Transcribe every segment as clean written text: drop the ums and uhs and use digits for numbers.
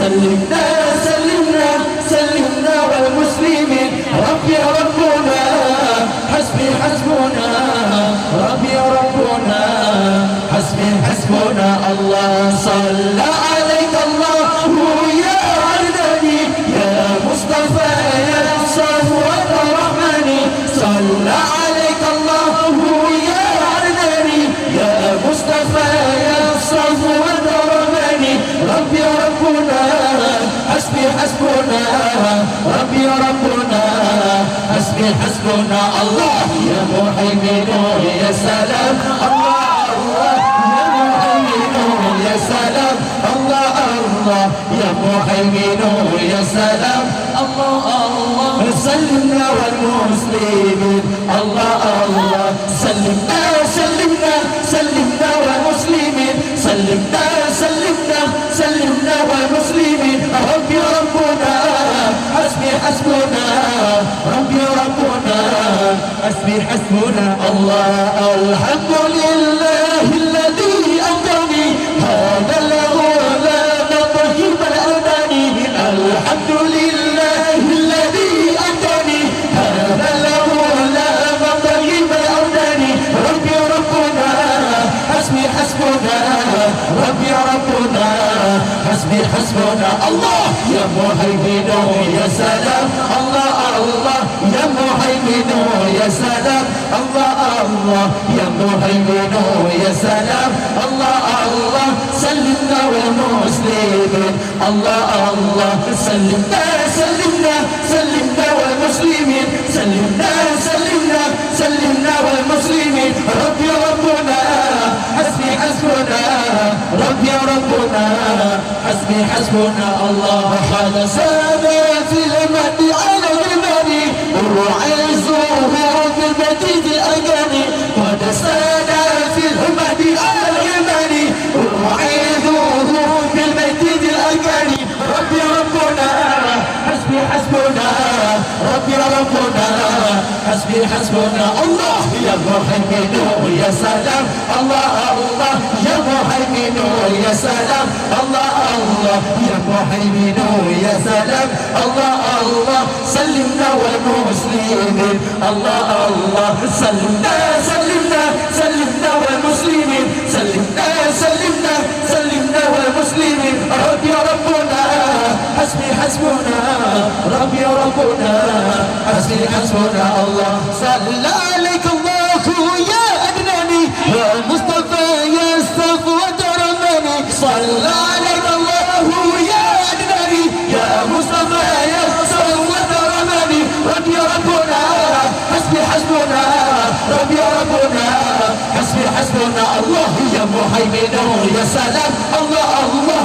سلمنا سلمنا سلمنا والمسلمين ربي ربنا حسبي حسبنا ربي ربنا حسبي حسبنا الله صلى عليك الله يا عدني يا مصطفى يا صفوة رحمني صلى عليك الله يا عدني يا مصطفى يا صفوة رحمني ربي ربنا حسبي حسبنا ربي ربنا حسبي حسبنا الله يا مهيمن يا سلام الله الله يا مهيمن يا سلام الله الله يا مهيمن يا سلام الله الله سلمنا والمسلمين الله الله سلمنا سلمنا سلمنا والمسلمين سلمنا سلمنا سلمنا والمسلمين ربي ربنا حسبي حسبنا ربي ربنا حسبي حسبنا الله الحمد لله الذي أمدني هذا الغلام طيب الأماني الحمد لله الذي أمدني هذا الغلام طيب الأماني ربي ربنا حسبي حسبنا ربي ربنا حسبي حسبنا الله يا مهيمن يا سلام الله الله يا مهيمن يا سلام الله الله يا مهيمن يا سلام الله الله سلمنا والمسلمين الله الله سلمنا سلمنا سلمنا والمسلمين سلمنا سلمنا سلمنا والمسلمين ربي ربنا حسبي حسبنا ربي ربنا حسبي حسبنا الله قد سادت المد على المني وعزه بالمجيد الأجاني قد سادت المد على المني وعزه بالمجيد الأجاني ربي ربنا حسبي حسبنا ربي ربنا حسبي حسبنا الله يا مهيمن يا سلام الله الله يا مهيمن يا سلام الله الله يا مهيمن يا سلام الله الله سلمنا والمسلمين الله الله سلمنا سلمنا سلمنا والمسلمين سلمنا سلمنا سلمنا والمسلمين ربي ربنا حسبي حسبنا ربي ربنا حسبي حسبنا الله صلى عليك الله يا أدناني يا مصطفى يا صفوة رحمني صلى عليك الله يا أدناني يا مصطفى يا صفوة رحمني ربي ربنا حسبي حسبنا ربي ربنا حسبي حسبنا الله يا مهيمن يا سلام الله الله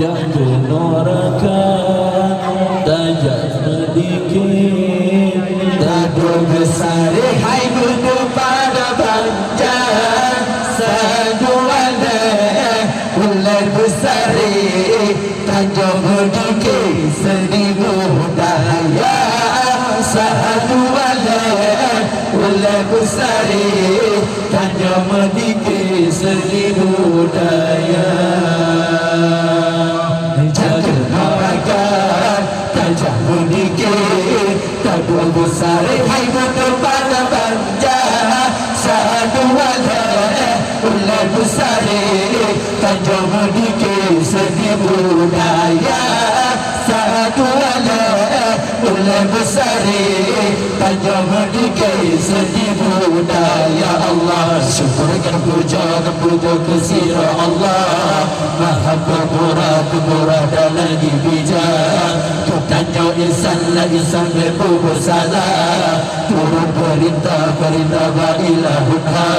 yang genorakan tajam sedikit tadu besar hai bunuh pada banja sadu wala ular besar tajam sedikit seribu daya sadu wala ular besar tajam sedikit seribu daya tajam sedikit tadu besar hai bunuh pada banja sadu wala ular besar tajam sedikit seribu daya satu wala ular besar tajam sedikit seribu daya Allah syukurkan puja kesira Allah maha pemurah dan lagi bijak tanya insan la insan berbuat salah turun perintah bailahunha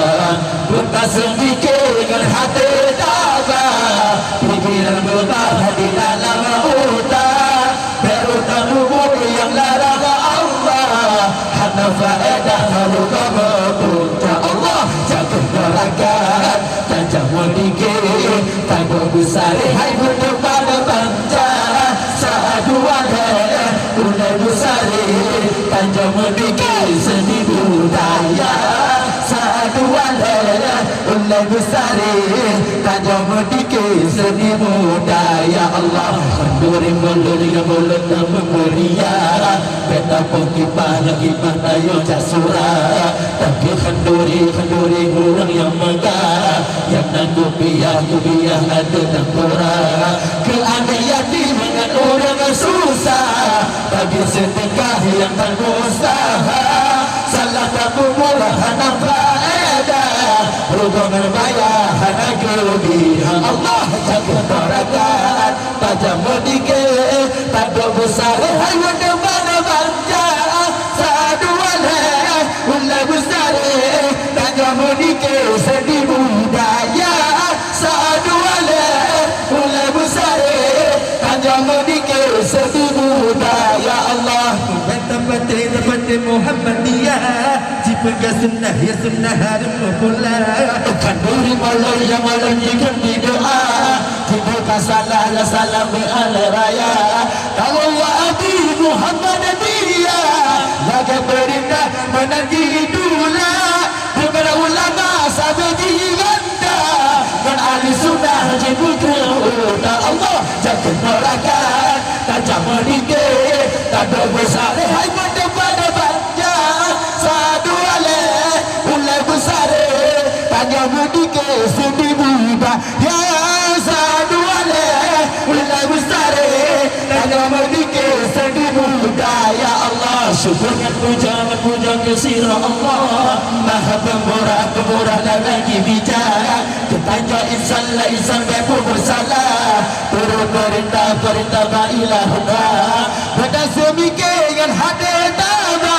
bukan semikirkan hati daga pikiran berubah di dalam hutan berutan umur yang larang Allah hana faedah kalau kamu punca Allah jaga gerakan tajam sedikit tangguh besar hai berdepan bangsa satu wala ular besar tajam dikir seni budaya satu wadah ulai besar tajam dikir seni budaya Allah kenduri mulut yang mulut memeriah betapa kibah tayo jasura tapi kenduri orang yang megah yang kupiah ada tempura keadaan yatim dengan orang susah bagi sedekah yang tak usaha salah kamu murah hana faedah rubah berbayar hana kelebihan Allah jaga barakat tajam dikit tak ada besar haiwan mana banja sadu waleh ulai besar tajam dikit seni budaya sadu waleh ulai besar tajam dikit seni budaya Allah Tempat Muhammadiyah jika sunnah ya sunnah harus pula kenduri malam yang malam jika doa jika salah ya salam ala raya kalau wa'adi Muhammadiyah laga berindah menanti idula daripada ulama sampai jiganda dan ahli sunnah jika udah Allah jaga berakat tajam dikit tak ada besar hai pada banja sadu aleh ulai besar tanya dikit sudi muda ya sadu aleh ulai besar tanya dikit sudi muda ya Allah syukurkan puja kesira Allah maha pemurah dan lagi bijak ketanja insan bebu bersalah turut perintah bailah pada semikian hadir tama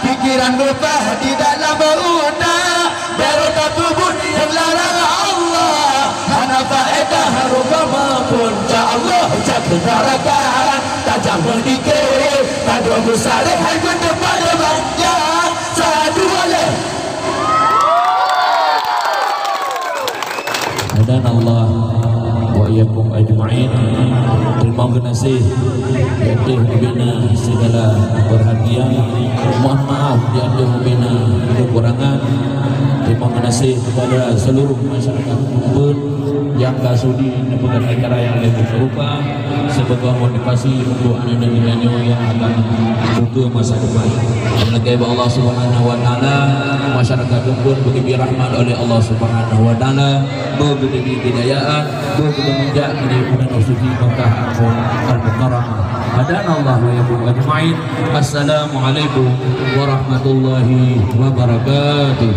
pikiran lupah di dalam mudah berota tubuh yang larang Allah hana faedah rubah maupun Allah jaga barakat tajam dikit pada besar hai berdepan banja sadu oleh dan Allah wa iyyakum ajma'in. Terima kasih yang telah membina segala perhatian. Mohon maaf yang telah membina kekurangan. Terima kasih kepada seluruh masyarakat Ubud yang tak sudi melakukan acara yang lebih berupa sebagai motivasi untuk anak dan milenial yang akan buka masa depan. Alhamdulillah Allah Subhanahu wa taala masyarakat Ubud diberi rahmat oleh Allah Subhanahu wa taala, diberi hidayah, diberi menjak di bulan suci Makkah Al-Mukarramah. Adana Allah wa iyyakum ajma'in. Assalamualaikum warahmatullahi wabarakatuh.